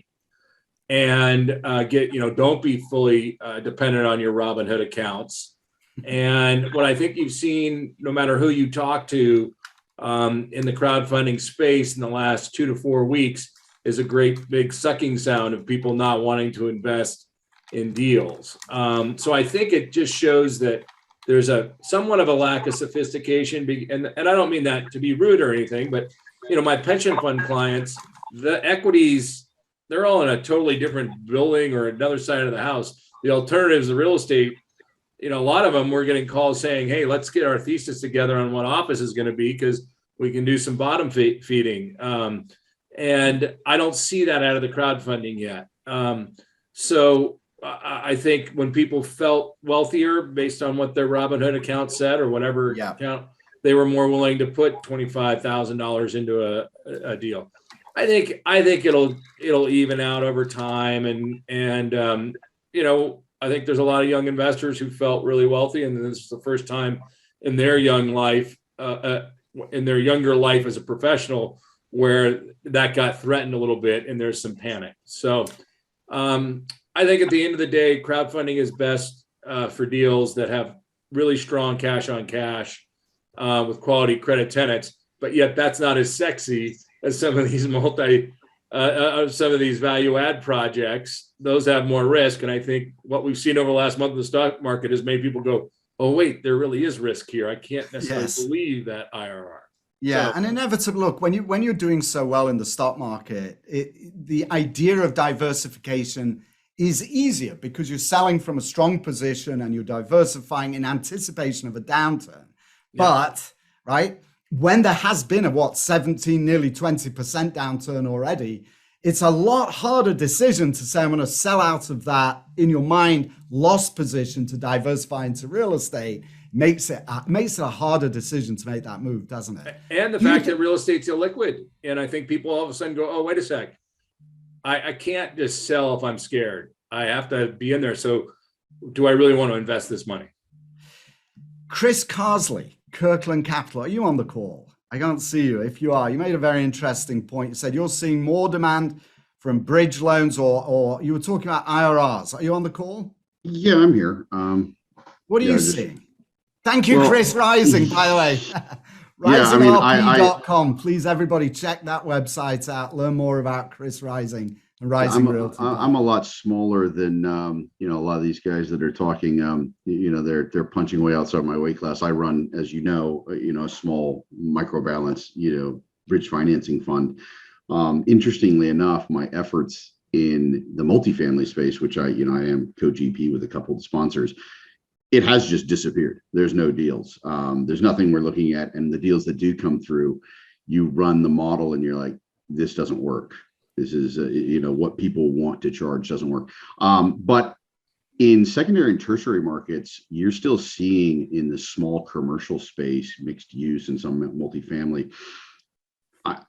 S5: and don't be fully dependent on your Robinhood accounts. And what I think you've seen, no matter who you talk to in the crowdfunding space in the last 2 to 4 weeks, is a great big sucking sound of people not wanting to invest in deals. So I think it just shows that there's a somewhat of a lack of sophistication. And I don't mean that to be rude or anything, but my pension fund clients, the equities, they're all in a totally different building or another side of the house. The alternatives, the real estate, a lot of them were getting calls saying, hey, let's get our thesis together on what office is going to be, because we can do some bottom feeding. And I don't see that out of the crowdfunding yet. So I think when people felt wealthier based on what their Robinhood account said or whatever account, they were more willing to put $25,000 into a deal. I think it'll even out over time, and I think there's a lot of young investors who felt really wealthy, and this is the first time in their young life, in their younger life as a professional, where that got threatened a little bit, and there's some panic. So I think at the end of the day, crowdfunding is best for deals that have really strong cash on cash with quality credit tenants. but yet that's not as sexy as some of these some of these value add projects. Those have more risk. And I think what we've seen over the last month in the stock market has made people go, oh, wait, there really is risk here. I can't necessarily believe that IRR.
S1: Yeah, and inevitably, look, when you're doing so well in the stock market, the idea of diversification is easier because you're selling from a strong position and you're diversifying in anticipation of a downturn. Yeah. But, right, when there has been a 17, nearly 20% downturn already, it's a lot harder decision to say, I'm going to sell out of that, in your mind, lost position to diversify into real estate. Makes it a harder decision to make that move, doesn't it?
S5: And the fact that real estate's illiquid. And I think people all of a sudden go, oh, wait a sec. I can't just sell if I'm scared. I have to be in there. So do I really want to invest this money?
S1: Chris Carsley, Kirkland Capital, are you on the call? I can't see you. If you are, you made a very interesting point. You said you're seeing more demand from bridge loans or you were talking about IRRs. Are you on the call?
S6: Yeah, I'm here.
S1: What are you seeing? Thank you, Chris Rising, by the way. RisingRP.com. Please, everybody, check that website out. Learn more about Chris Rising and Rising Realty.
S6: I'm a lot smaller than a lot of these guys that are talking. They're punching way outside my weight class. I run, as you know, a small micro balance, bridge financing fund. Interestingly enough, my efforts in the multifamily space, which I am co-GP with a couple of sponsors, it has just disappeared. There's no deals. There's nothing we're looking at. And the deals that do come through, you run the model and you're like, this doesn't work. This is, what people want to charge doesn't work. But in secondary and tertiary markets, you're still seeing in the small commercial space, mixed use and some multifamily,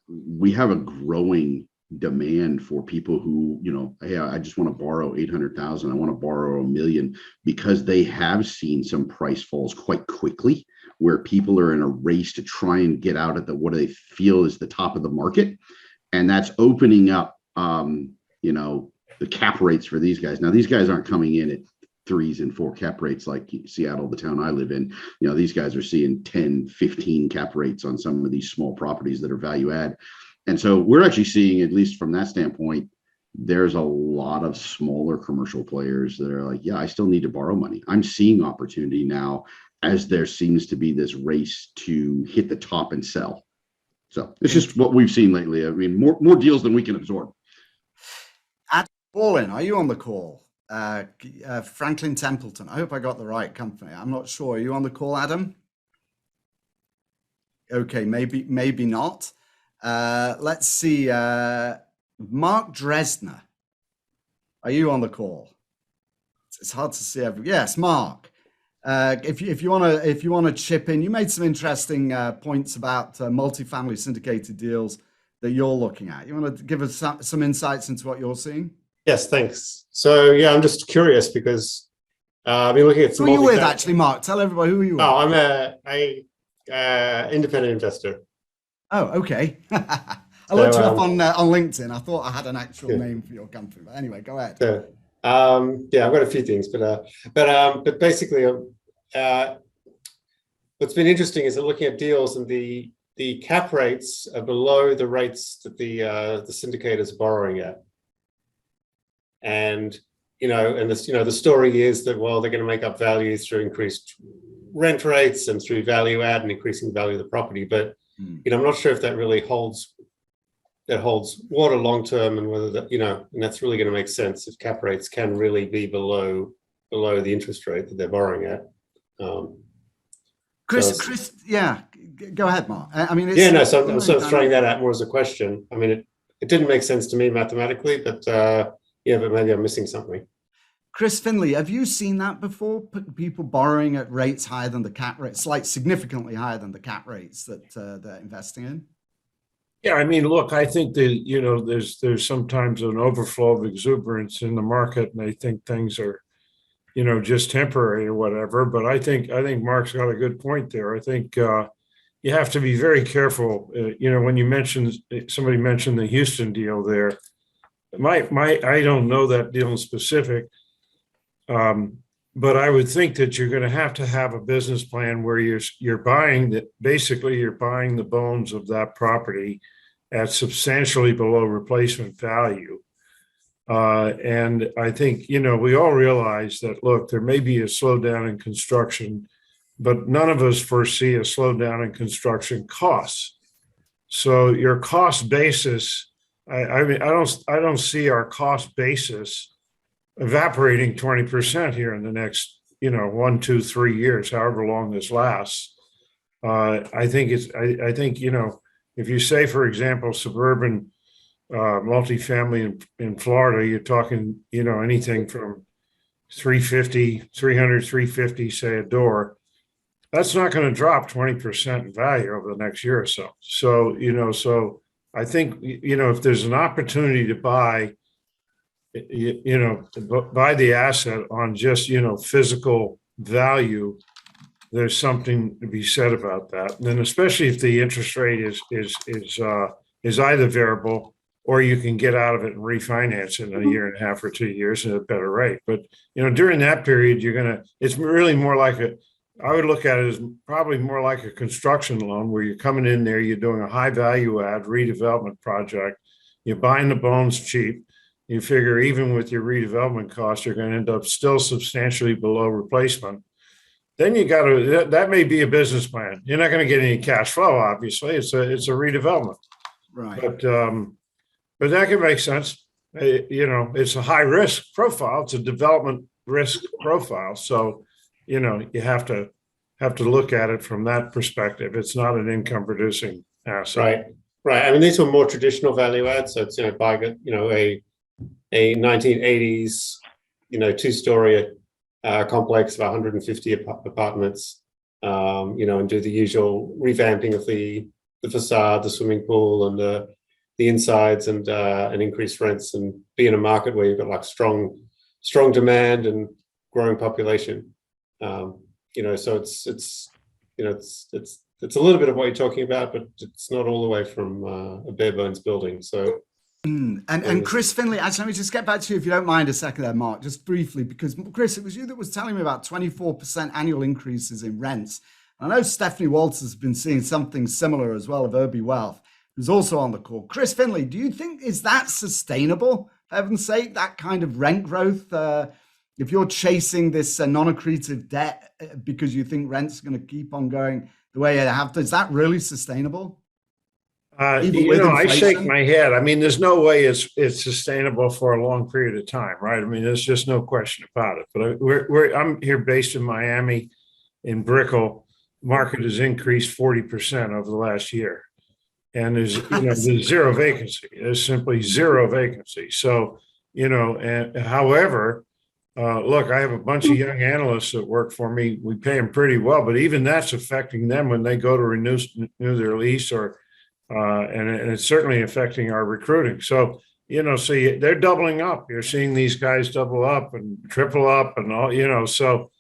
S6: we have a growing demand for people who, hey, I just want to borrow 800,000. I want to borrow $1 million, because they have seen some price falls quite quickly where people are in a race to try and get out at what they feel is the top of the market. And that's opening up, the cap rates for these guys. Now, these guys aren't coming in at 3s and 4 cap rates like Seattle, the town I live in. These guys are seeing 10, 15 cap rates on some of these small properties that are value add. And so we're actually seeing, at least from that standpoint, there's a lot of smaller commercial players that are like, yeah, I still need to borrow money. I'm seeing opportunity now as there seems to be this race to hit the top and sell. So it's just what we've seen lately. I mean, more deals than we can absorb.
S1: Adam Ballin, are you on the call? Franklin Templeton. I hope I got the right company. I'm not sure. Are you on the call, Adam? Okay, maybe not. Let's see. Mark Dresdner. Are you on the call? It's hard to see yes, Mark. If you want to chip in, you made some interesting points about multifamily syndicated deals that you're looking at. You want to give us some insights into what you're seeing?
S7: Yes, thanks. So yeah, I'm just curious because I've been looking at some.
S1: Who are you with, actually, Mark? Tell everybody who you are.
S7: I'm a independent investor.
S1: Oh, okay. I looked you up on LinkedIn. I thought I had an actual name for your company, but anyway, go ahead.
S7: So, I've got a few things, but basically, what's been interesting is that looking at deals and the cap rates are below the rates that the syndicators are borrowing at, and the story is that they're going to make up value through increased rent rates and through value add and increasing the value of the property, but I'm not sure if that really holds water long term, and whether that and that's really going to make sense if cap rates can really be below the interest rate that they're borrowing at.
S1: Chris, yeah, go ahead, Mark. I mean,
S7: so I'm sort of throwing that out more as a question. I mean, it didn't make sense to me mathematically, but but maybe I'm missing something.
S1: Chris Finlay, have you seen that before? People borrowing at rates higher than the cap rates, like significantly higher than the cap rates that they're investing in?
S4: Yeah, I mean, look, I think that, there's sometimes an overflow of exuberance in the market, and they think things are, just temporary or whatever. But I think Mark's got a good point there. I think you have to be very careful. When somebody mentioned the Houston deal there, I don't know that deal in specific. But I would think that you're going to have a business plan where you're buying you're buying the bones of that property at substantially below replacement value. And I think, we all realize that, look, there may be a slowdown in construction, but none of us foresee a slowdown in construction costs. So your cost basis, I mean, I don't see our cost basis evaporating 20% here in the next, 1, 2, 3 years, however long this lasts. I think, if you say, for example, suburban multifamily in Florida, you're talking, anything from 350, say a door. That's not going to drop 20% in value over the next year or so. So, I think, if there's an opportunity to buy the asset on just, physical value, there's something to be said about that. And then especially if the interest rate is either variable or you can get out of it and refinance in a year and a half or 2 years at a better rate. But, during that period, it's really more like I would look at it as probably more like a construction loan where you're coming in there, you're doing a high value add redevelopment project, you're buying the bones cheap. You figure even with your redevelopment costs, you're going to end up still substantially below replacement. Then that may be a business plan. You're not going to get any cash flow, obviously. It's a redevelopment.
S1: Right.
S4: But that can make sense. It's a high risk profile. It's a development risk profile. So, you have to look at it from that perspective. It's not an income producing asset.
S7: Right. I mean, these were more traditional value adds. So it's, buying a 1980s, 2-story complex of 150 apartments, and do the usual revamping of the facade, the swimming pool, and the insides, and increase rents, and be in a market where you've got like strong demand and growing population. So it's a little bit of what you're talking about, but it's not all the way from a bare bones building. So.
S1: And Chris Finlay, actually, let me just get back to you if you don't mind a second there, Mark, just briefly, because Chris, it was you that was telling me about 24% annual increases in rents. I know Stephanie Walters has been seeing something similar as well of Irby Wealth, who's also on the call. Chris Finlay, do you think, is that sustainable, for heaven's sake, that kind of rent growth? If you're chasing this non-accretive debt because you think rent's going to keep on going the way it have to, is that really sustainable?
S4: I shake my head. I mean, there's no way it's sustainable for a long period of time, right? I mean, there's just no question about it. But I'm here based in Miami, in Brickell. Market has increased 40% over the last year, and there's zero vacancy. There's simply zero vacancy. So and however, look, I have a bunch of young analysts that work for me. We pay them pretty well, but even that's affecting them when they go to renew their lease or. And it's certainly affecting our recruiting. So, they're doubling up. You're seeing these guys double up and triple up and all, so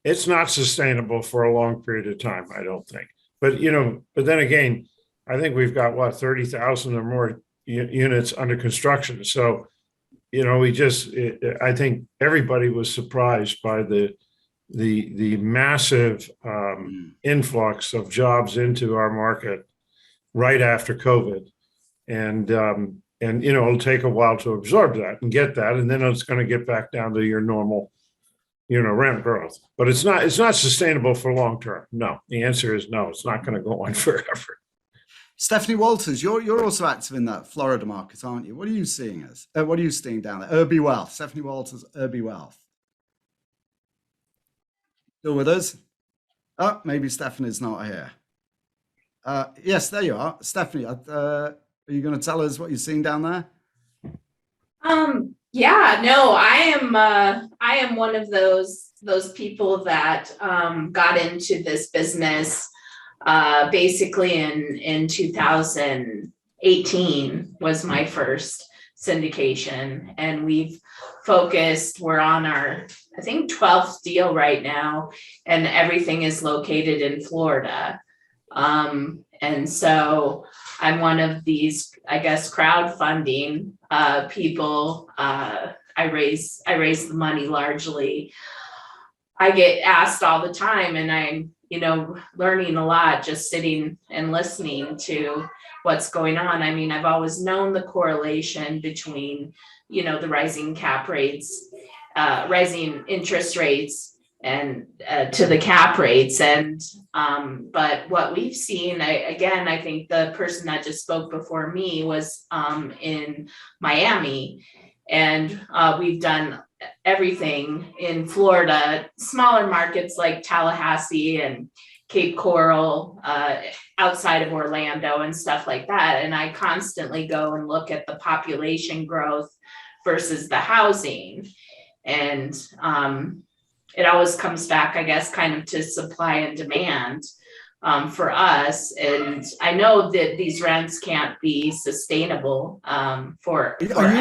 S4: it's not sustainable for a long period of time, I don't think. But then again, I think we've got 30,000 or more units under construction. So, I think everybody was surprised by the massive influx of jobs into our market right after COVID. And it'll take a while to absorb that and get that. And then it's going to get back down to your normal, rent growth. But it's not sustainable for long term. No, the answer is no, it's not going to go on forever.
S1: Stephanie Walters, you're also active in that Florida market, aren't you? What are you seeing what are you seeing down there? Irby Wealth, Stephanie Walters, Irby Wealth. Still with us? Oh, maybe Stephanie's not here. Yes, there you are. Stephanie, are you going to tell us what you're seeing down there?
S8: Yeah, no, I am one of those people that got into this business basically in 2018 was my first syndication, and we're on our, I think, 12th deal right now, and everything is located in Florida. And so I'm one of these, I guess, crowdfunding people. I raise the money largely I get asked all the time, and I'm, learning a lot just sitting and listening to what's going on. I mean, I've always known the correlation between, the rising cap rates, rising interest rates, and to the cap rates. And but what we've seen, I think the person that just spoke before me was in Miami, and we've done everything in Florida, smaller markets like Tallahassee and Cape Coral, outside of Orlando and stuff like that. And I constantly go and look at the population growth versus the housing. And it always comes back, I guess, kind of to supply and demand for us. And I know that these rents can't be sustainable for
S1: Are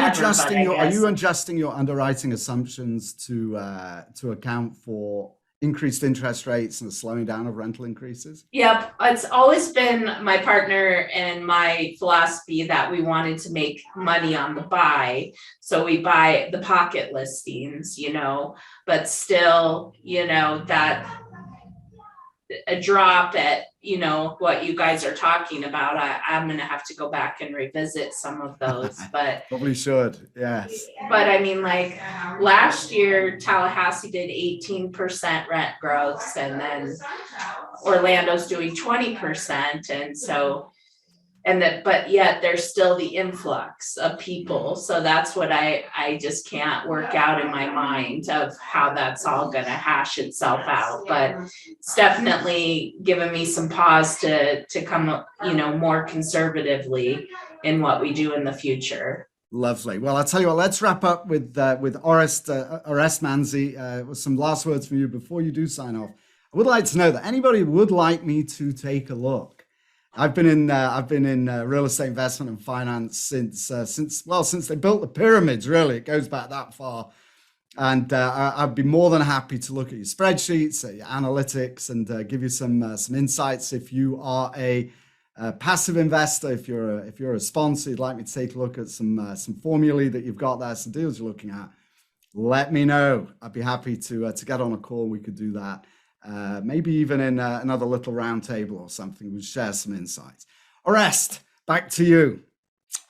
S1: you adjusting your underwriting assumptions to account for increased interest rates and the slowing down of rental increases?
S8: Yep. It's always been my partner and my philosophy that we wanted to make money on the buy. So we buy the pocket listings, but still, that a drop at, what you guys are talking about, I'm going to have to go back and revisit some of those, but
S1: probably should. Yes.
S8: But I mean, like last year, Tallahassee did 18% rent growth, and then Orlando's doing 20. And so, but yet there's still the influx of people. So that's what I just can't work out in my mind of how that's all going to hash itself out. But it's definitely given me some pause to come, more conservatively in what we do in the future.
S1: Lovely. Well, I'll tell you what, let's wrap up with Orest Mandzy with some last words from you before you do sign off. I would like to know that anybody would like me to take a look. I've been in real estate investment and finance since they built the pyramids. Really, it goes back that far, and I'd be more than happy to look at your spreadsheets, at your analytics, and give you some insights. If you are a passive investor, if you're a sponsor, you'd like me to take a look at some formulae that you've got there, some deals you're looking at, let me know. I'd be happy to get on a call. We could do that. Maybe even in another little round table or something, we'll share some insights. Orest, back to you.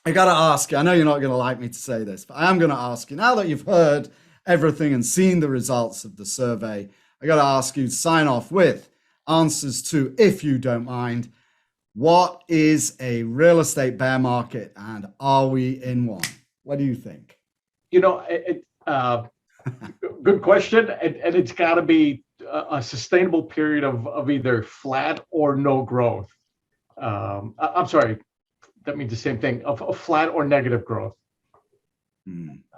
S1: I got to ask you, I know you're not going to like me to say this, but I am going to ask you, now that you've heard everything and seen the results of the survey, I got to ask you to sign off with answers to, if you don't mind, what is a real estate bear market and are we in one? What do you think?
S2: Good question. And it's got to be a sustainable period of either flat or no growth. I'm sorry, that means the same thing, of flat or negative growth.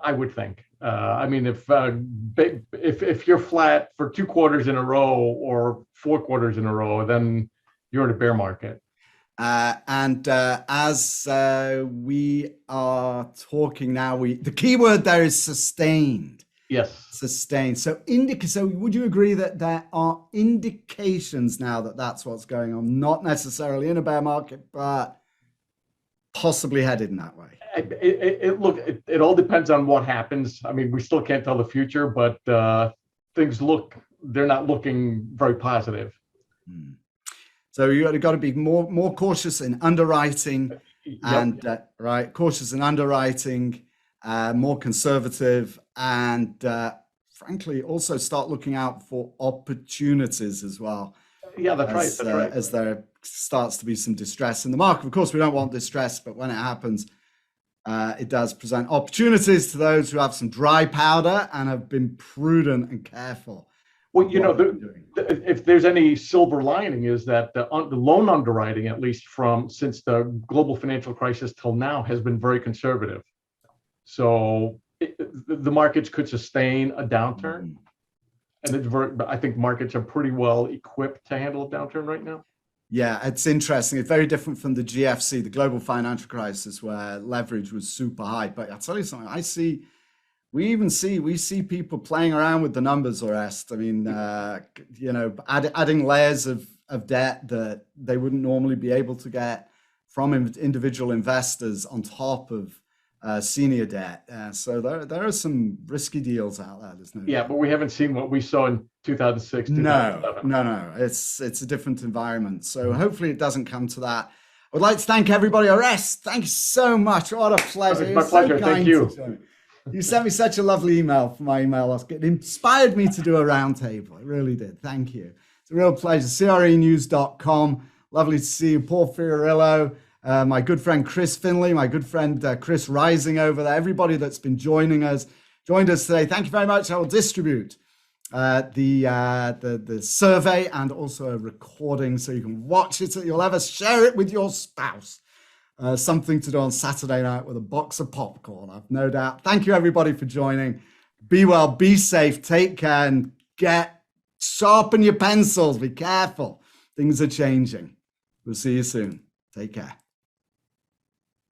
S2: I would think. I mean, if you're flat for 2 quarters in a row or 4 quarters in a row, then you're in a bear market.
S1: As we are talking now, the key word there is sustained.
S2: Yes.
S1: Sustained. So would you agree that there are indications now that that's what's going on? Not necessarily in a bear market, but possibly headed in that way.
S2: It all depends on what happens. I mean, we still can't tell the future, but they're not looking very positive.
S1: So you got to be more cautious in underwriting, and cautious in underwriting, more conservative, and frankly, also start looking out for opportunities as well.
S2: Yeah, that's right.
S1: As there starts to be some distress in the market. Of course, we don't want distress, but when it happens, it does present opportunities to those who have some dry powder and have been prudent and careful.
S2: Well, if there's any silver lining, is that the loan underwriting, at least since the global financial crisis till now, has been very conservative. So the markets could sustain a downturn, and I think markets are pretty well equipped to handle a downturn right now.
S1: Yeah, it's interesting. It's very different from the GFC, the global financial crisis, where leverage was super high. But I'll tell you something. We see people playing around with the numbers, Orest. I mean, adding layers of debt that they wouldn't normally be able to get from individual investors on top of senior debt. So there are some risky deals out there. There's no
S2: Yeah,
S1: doubt.
S2: but we haven't seen what we saw in 2006,
S1: No.
S2: 2007.
S1: It's a different environment. So hopefully it doesn't come to that. I would like to thank everybody. Orest, thank you so much. What a pleasure.
S2: It's my pleasure. Thank you.
S1: You sent me such a lovely email from my email. It inspired me to do a roundtable. It really did. Thank you. It's a real pleasure. CREnews.com. Lovely to see you. Paul Fiorilla, my good friend Chris Finlay, my good friend Chris Rising over there. Everybody that's been joined us today. Thank you very much. I will distribute the survey and also a recording so you can watch it. You'll ever share it with your spouse. Something to do on Saturday night with a box of popcorn, I've no doubt. Thank you, everybody, for joining. Be well, be safe, take care, and sharpen your pencils. Be careful. Things are changing. We'll see you soon. Take care.